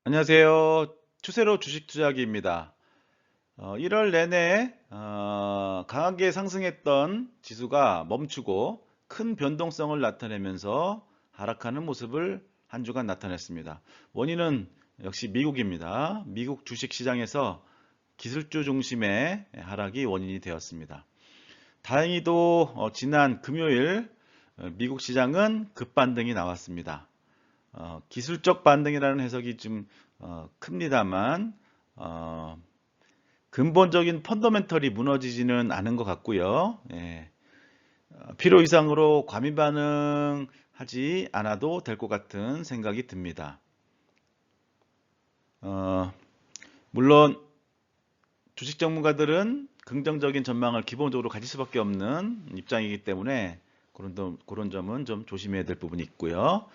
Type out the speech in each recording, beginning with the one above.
안녕하세요. 추세로 주식 투자하기입니다. 1월 내내 강하게 상승했던 지수가 멈추고 큰 변동성을 나타내면서 하락하는 모습을 한 주간 나타냈습니다. 원인은 역시 미국입니다. 미국 주식 시장에서 기술주 중심의 하락이 원인이 되었습니다. 다행히도 지난 금요일 미국 시장은 급반등이 나왔습니다. 기술적 반등이라는 해석이 좀 큽니다만 근본적인 펀더멘털이 무너지지는 않은 것 같고요. 예, 필요 이상으로 과민 반응하지 않아도 될 것 같은 생각이 듭니다. 어, 물론 주식 전문가들은 긍정적인 전망을 기본적으로 가질 수밖에 없는 입장이기 때문에 그런 점은 좀 조심해야 될 부분이 있고요.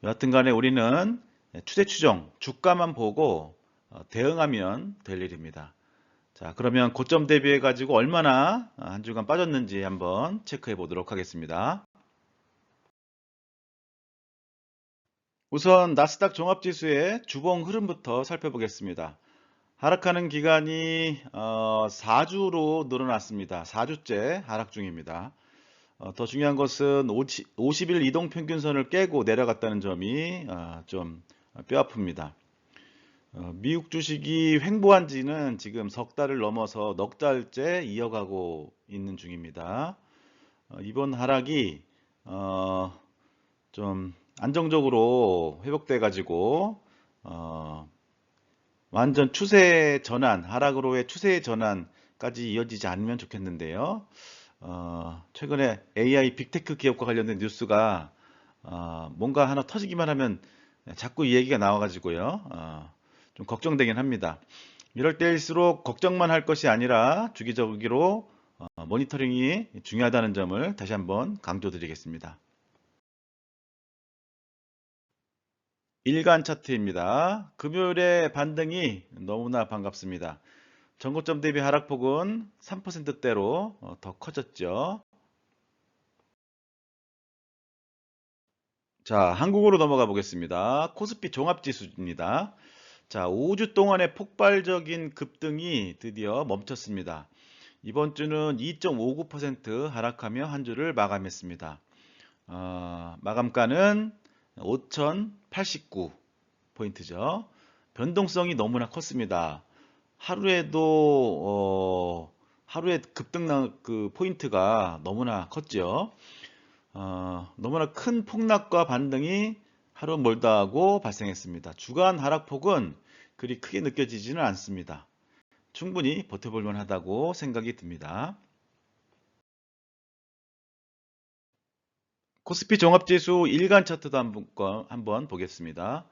여하튼 간에 우리는 추세 추정, 주가만 보고 대응하면 될 일입니다. 자, 그러면 고점 대비해 가지고 얼마나 한 주간 빠졌는지 한번 체크해 보도록 하겠습니다. 우선 나스닥 종합지수의 주봉 흐름부터 살펴보겠습니다. 하락하는 기간이 4주로 늘어났습니다. 4주째 하락 중입니다. 더 중요한 것은 50일 이동 평균선을 깨고 내려갔다는 점이 좀 뼈아픕니다. 미국 주식이 횡보한 지는 지금 석 달을 넘어서 넉 달째 이어가고 있는 중입니다. 이번 하락이 좀 안정적으로 회복돼 가지고 완전 추세 전환, 하락으로의 추세 전환까지 이어지지 않으면 좋겠는데요. 최근에 AI 빅테크 기업과 관련된 뉴스가 뭔가 하나 터지기만 하면 자꾸 이 얘기가 나와가지고요. 좀 걱정되긴 합니다. 이럴 때일수록 걱정만 할 것이 아니라 주기적으로 모니터링이 중요하다는 점을 다시 한번 강조드리겠습니다. 일간 차트입니다. 금요일의 반등이 너무나 반갑습니다. 전고점 대비 하락폭은 3%대로 더 커졌죠. 자, 한국으로 넘어가 보겠습니다. 코스피 종합지수입니다. 자, 5주 동안의 폭발적인 급등이 드디어 멈췄습니다. 이번 주는 2.59% 하락하며 한 주를 마감했습니다. 마감가는 5,089포인트죠. 변동성이 너무나 컸습니다. 하루에 급등 그 포인트가 너무나 컸죠. 너무나 큰 폭락과 반등이 하루 멀다 하고 발생했습니다. 주간 하락폭은 그리 크게 느껴지지는 않습니다. 충분히 버텨볼 만하다고 생각이 듭니다. 코스피 종합지수 일간 차트도 한번 보겠습니다.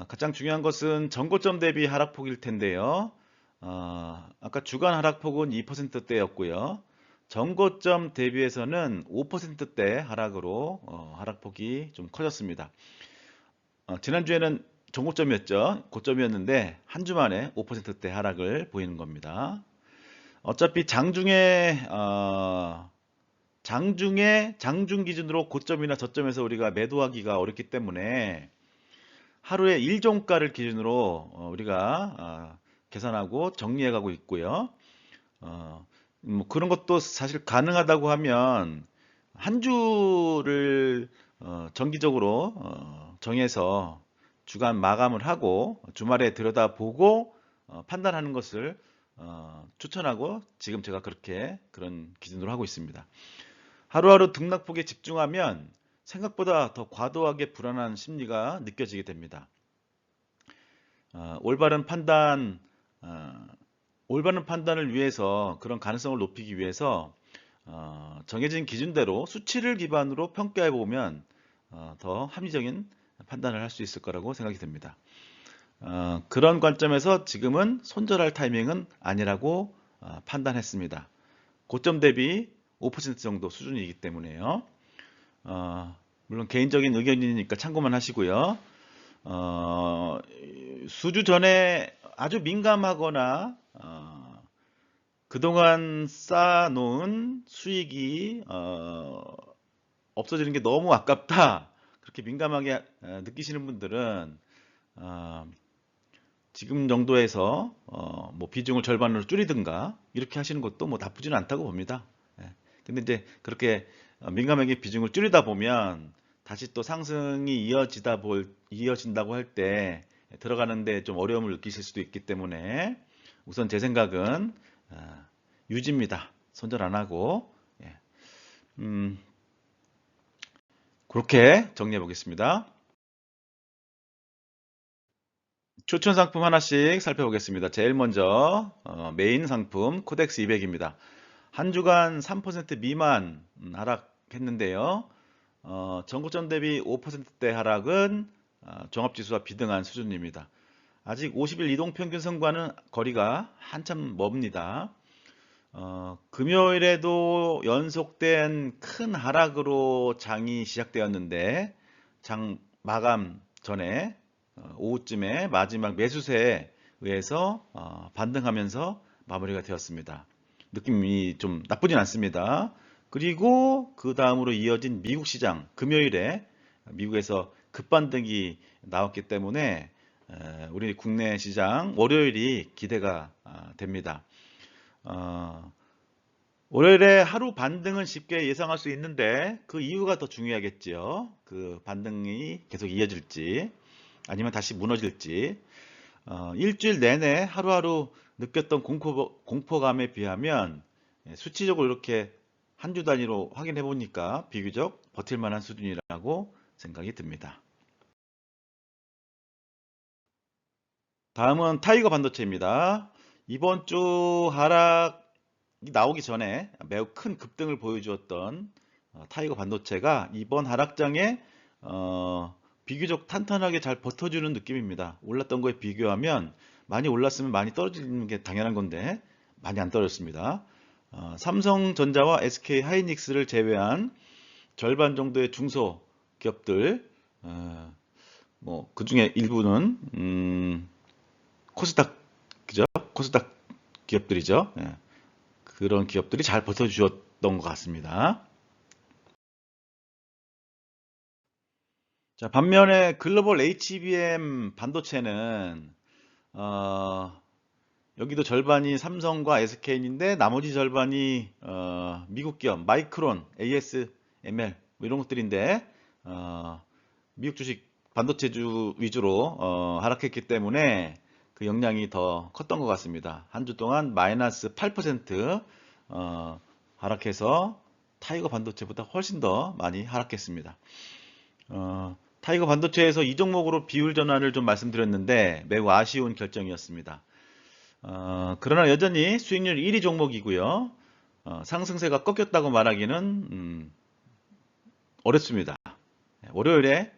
가장 중요한 것은 전고점 대비 하락폭일 텐데요. 아까 주간 하락폭은 2%대였고요. 전고점 대비해서는 5%대 하락으로 하락폭이 좀 커졌습니다. 지난주에는 전고점이었죠. 고점이었는데 한 주 만에 5%대 하락을 보이는 겁니다. 어차피 장중에 장중 기준으로 고점이나 저점에서 우리가 매도하기가 어렵기 때문에 하루의 일종가를 기준으로 우리가 계산하고 정리해 가고 있고요. 뭐 그런 것도 사실 가능하다고 하면 한 주를 정기적으로 정해서 주간 마감을 하고 주말에 들여다보고 판단하는 것을 추천하고 지금 제가 그런 기준으로 하고 있습니다. 하루하루 등락폭에 집중하면 생각보다 더 과도하게 불안한 심리가 느껴지게 됩니다. 올바른 판단, 어, 올바른 판단을 위해서 그런 가능성을 높이기 위해서 정해진 기준대로 수치를 기반으로 평가해 보면 더 합리적인 판단을 할 수 있을 거라고 생각이 듭니다. 그런 관점에서 지금은 손절할 타이밍은 아니라고 판단했습니다. 고점 대비 5% 정도 수준이기 때문에요. 물론 개인적인 의견이니까 참고만 하시고요. 어, 수주 전에 아주 민감하거나 그동안 쌓아놓은 수익이 없어지는 게 너무 아깝다. 그렇게 민감하게 느끼시는 분들은 지금 정도에서 뭐 비중을 절반으로 줄이든가 이렇게 하시는 것도 뭐 나쁘지는 않다고 봅니다. 예. 근데 이제 그렇게 민감하게 비중을 줄이다 보면 다시 또 상승이 이어진다고 할 때 들어가는데 좀 어려움을 느끼실 수도 있기 때문에 우선 제 생각은 유지입니다. 손절 안 하고. 예. 그렇게 정리해 보겠습니다. 추천 상품 하나씩 살펴보겠습니다. 제일 먼저 메인 상품 코덱스 200입니다. 한 주간 3% 미만 하락했는데요. 전고점 대비 5%대 하락은 종합지수와 비등한 수준입니다. 아직 50일 이동평균 선과는 거리가 한참 멉니다. 금요일에도 연속된 큰 하락으로 장이 시작되었는데 장 마감 전에 오후쯤에 마지막 매수세에 의해서 반등하면서 마무리가 되었습니다. 느낌이 좀 나쁘진 않습니다. 그리고 그 다음으로 이어진 미국 시장 금요일에 미국에서 급반등이 나왔기 때문에 우리 국내 시장 월요일이 기대가 됩니다. 월요일에 하루 반등은 쉽게 예상할 수 있는데 그 이유가 더 중요하겠지요. 그 반등이 계속 이어질지 아니면 다시 무너질지. 일주일 내내 하루하루 느꼈던 공포감에 비하면 수치적으로 이렇게 한 주 단위로 확인해 보니까 비교적 버틸 만한 수준이라고 생각이 듭니다. 다음은 타이거 반도체입니다. 이번 주 하락이 나오기 전에 매우 큰 급등을 보여주었던 타이거 반도체가 이번 하락장에 비교적 탄탄하게 잘 버텨주는 느낌입니다. 올랐던 거에 비교하면 많이 올랐으면 많이 떨어지는 게 당연한 건데 많이 안 떨어졌습니다. 삼성전자와 SK 하이닉스를 제외한 절반 정도의 중소기업들, 뭐 그중에 일부는 코스닥, 그죠? 코스닥 기업들이죠. 예. 그런 기업들이 잘 버텨주었던 것 같습니다. 자, 반면에 글로벌 HBM 반도체는 여기도 절반이 삼성과 SK인데 나머지 절반이 미국 기업 마이크론, ASML 뭐 이런 것들인데 미국 주식 반도체주 위주로 하락했기 때문에 그 영향이 더 컸던 것 같습니다. 한 주 동안 마이너스 8% 하락해서 타이거 반도체보다 훨씬 더 많이 하락했습니다. 타이거 반도체에서 이 종목으로 비율 전환을 좀 말씀드렸는데 매우 아쉬운 결정이었습니다. 그러나 여전히 수익률 1위 종목이고요. 상승세가 꺾였다고 말하기는 어렵습니다. 월요일에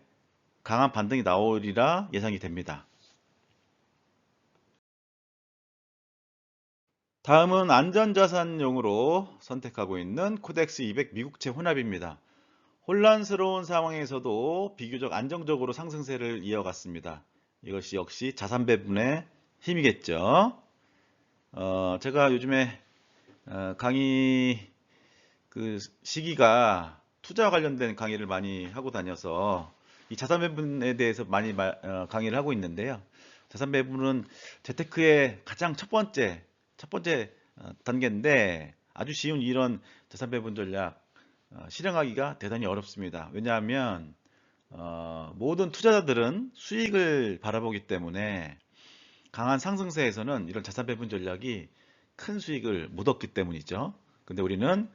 강한 반등이 나오리라 예상이 됩니다. 다음은 안전자산용으로 선택하고 있는 코덱스 200 미국채 혼합입니다. 혼란스러운 상황에서도 비교적 안정적으로 상승세를 이어갔습니다. 이것이 역시 자산 배분의 힘이겠죠. 제가 요즘에 강의 그 시기가 투자와 관련된 강의를 많이 하고 다녀서 이 자산 배분에 대해서 많이 강의를 하고 있는데요. 자산 배분은 재테크의 가장 첫 번째 단계인데 아주 쉬운 이런 자산 배분 전략 실행하기가 대단히 어렵습니다. 왜냐하면 모든 투자자들은 수익을 바라보기 때문에 강한 상승세에서는 이런 자산 배분 전략이 큰 수익을 못 얻기 때문이죠. 근데 우리는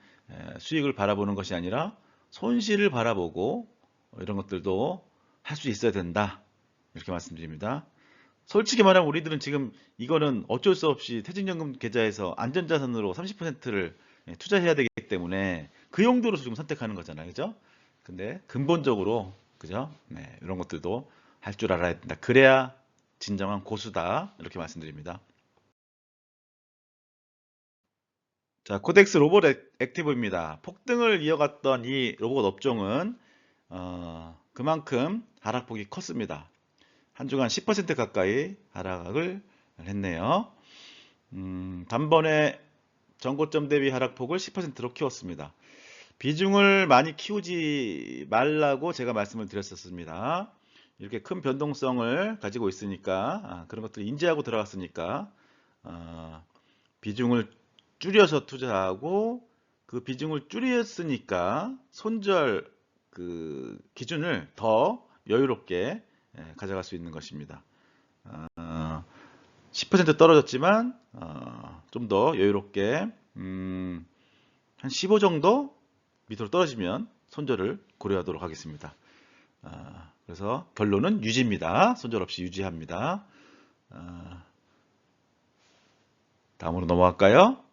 수익을 바라보는 것이 아니라 손실을 바라보고 이런 것들도 할 수 있어야 된다. 이렇게 말씀드립니다. 솔직히 말하면 우리들은 지금 이거는 어쩔 수 없이 퇴직연금 계좌에서 안전자산으로 30%를 투자해야 되기 때문에 그 용도로 지금 선택하는 거잖아요. 그죠? 근데 근본적으로 그죠? 네, 이런 것들도 할 줄 알아야 된다. 그래야 진정한 고수다. 이렇게 말씀드립니다. 자, 코덱스 로봇 액티브입니다. 폭등을 이어갔던 이 로봇 업종은 그만큼 하락폭이 컸습니다. 한 주간 10% 가까이 하락을 했네요. 단번에 전고점 대비 하락폭을 10%로 키웠습니다. 비중을 많이 키우지 말라고 제가 말씀을 드렸었습니다. 이렇게 큰 변동성을 가지고 있으니까 그런 것들을 인지하고 들어갔으니까 비중을 줄여서 투자하고 그 비중을 줄였으니까 손절 그 기준을 더 여유롭게 가져갈 수 있는 것입니다. 10% 떨어졌지만 좀 더 여유롭게 한 15 정도 밑으로 떨어지면 손절을 고려하도록 하겠습니다. 그래서 결론은 유지입니다. 손절 없이 유지합니다. 다음으로 넘어갈까요?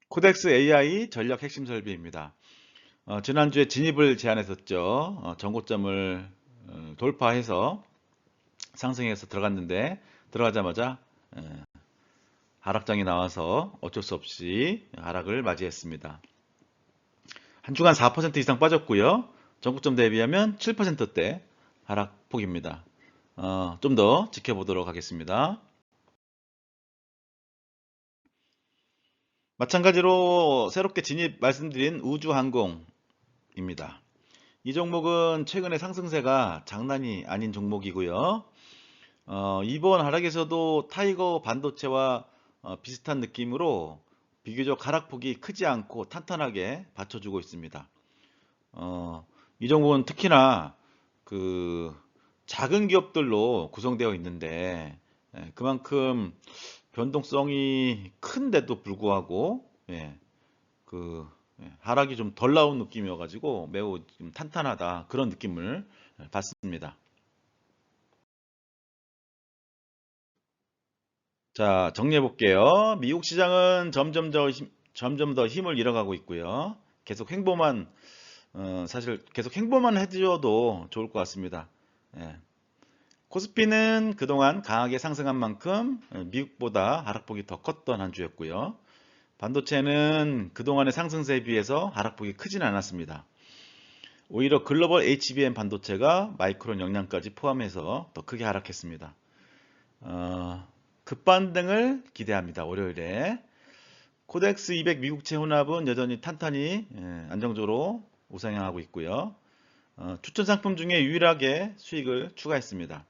코덱스 AI 전략 핵심 설비입니다. 지난주에 진입을 제안했었죠. 전고점을 돌파해서 상승해서 들어갔는데 들어가자마자 하락장이 나와서 어쩔 수 없이 하락을 맞이했습니다. 한 주간 4% 이상 빠졌고요. 전고점 대비하면 7%대 하락폭입니다. 좀 더 지켜보도록 하겠습니다. 마찬가지로 새롭게 진입 말씀드린 우주항공입니다. 이 종목은 최근에 상승세가 장난이 아닌 종목이고요. 이번 하락에서도 타이거 반도체와 비슷한 느낌으로 비교적 하락폭이 크지 않고 탄탄하게 받쳐주고 있습니다. 이 종목은 특히나 그 작은 기업들로 구성되어 있는데 그만큼 변동성이 큰데도 불구하고 하락이 좀 덜 나온 느낌이어가지고 매우 좀 탄탄하다 그런 느낌을 받습니다. 자, 정리해 볼게요. 미국 시장은 점점 더 힘을 잃어가고 있고요. 계속 행보만 사실 계속 행보만 해줘도 좋을 것 같습니다. 코스피는 그동안 강하게 상승한 만큼 미국보다 하락폭이 더 컸던 한 주였고요. 반도체는 그동안의 상승세에 비해서 하락폭이 크진 않았습니다. 오히려 글로벌 HBM 반도체가 마이크론 영향까지 포함해서 더 크게 하락했습니다. 급반등을 기대합니다. 월요일에. 코덱스 200 미국채 혼합은 여전히 탄탄히 안정적으로 우상향하고 있고요. 추천 상품 중에 유일하게 수익을 추가했습니다.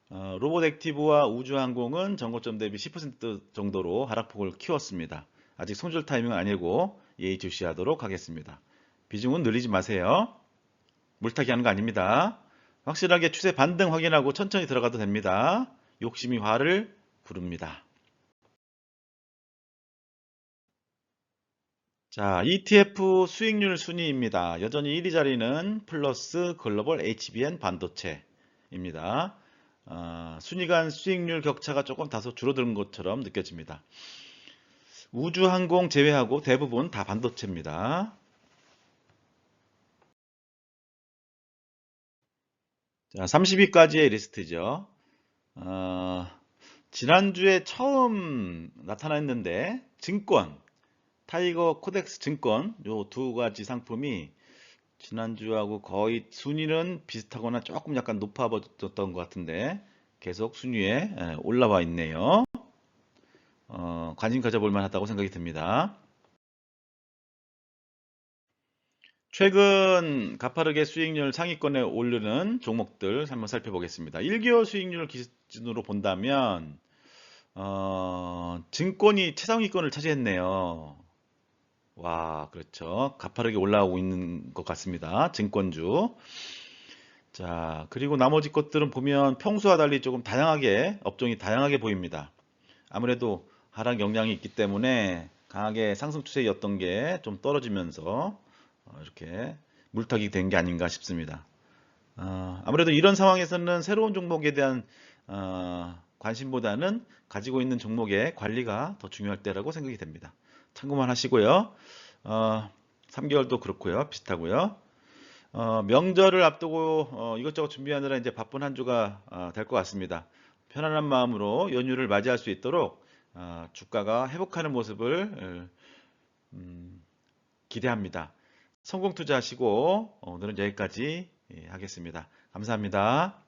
로봇액티브와 우주항공은 전고점 대비 10% 정도로 하락폭을 키웠습니다. 아직 손절 타이밍은 아니고 예의주시하도록 하겠습니다. 비중은 늘리지 마세요. 물타기 하는 거 아닙니다. 확실하게 추세 반등 확인하고 천천히 들어가도 됩니다. 욕심이 화를 부릅니다. 자, ETF 수익률 순위입니다. 여전히 1위 자리는 플러스 글로벌 HBM 반도체입니다. 순위 간 수익률 격차가 조금 다소 줄어든 것처럼 느껴집니다. 우주항공 제외하고 대부분 다 반도체입니다. 자, 30위까지의 리스트죠. 지난주에 처음 나타났는데 증권, 타이거 코덱스 증권 요 두 가지 상품이 지난주하고 거의 순위는 비슷하거나 조금 약간 높아졌던 것 같은데 계속 순위에 올라와 있네요. 관심 가져볼 만하다고 생각이 듭니다. 최근 가파르게 수익률 상위권에 오르는 종목들 한번 살펴보겠습니다. 1개월 수익률 기준으로 본다면 증권이 최상위권을 차지했네요. 와, 그렇죠. 가파르게 올라오고 있는 것 같습니다. 증권주. 자, 그리고 나머지 것들은 보면 평소와 달리 조금 다양하게, 업종이 다양하게 보입니다. 아무래도 하락 영향이 있기 때문에 강하게 상승 추세였던 게 좀 떨어지면서 이렇게 물타기 된 게 아닌가 싶습니다. 아무래도 이런 상황에서는 새로운 종목에 대한 관심보다는 가지고 있는 종목의 관리가 더 중요할 때라고 생각이 됩니다. 참고만 하시고요. 3개월도 그렇고요. 비슷하고요. 명절을 앞두고 이것저것 준비하느라 이제 바쁜 한 주가 될 것 같습니다. 편안한 마음으로 연휴를 맞이할 수 있도록 주가가 회복하는 모습을 기대합니다. 성공 투자하시고 오늘은 여기까지 하겠습니다. 감사합니다.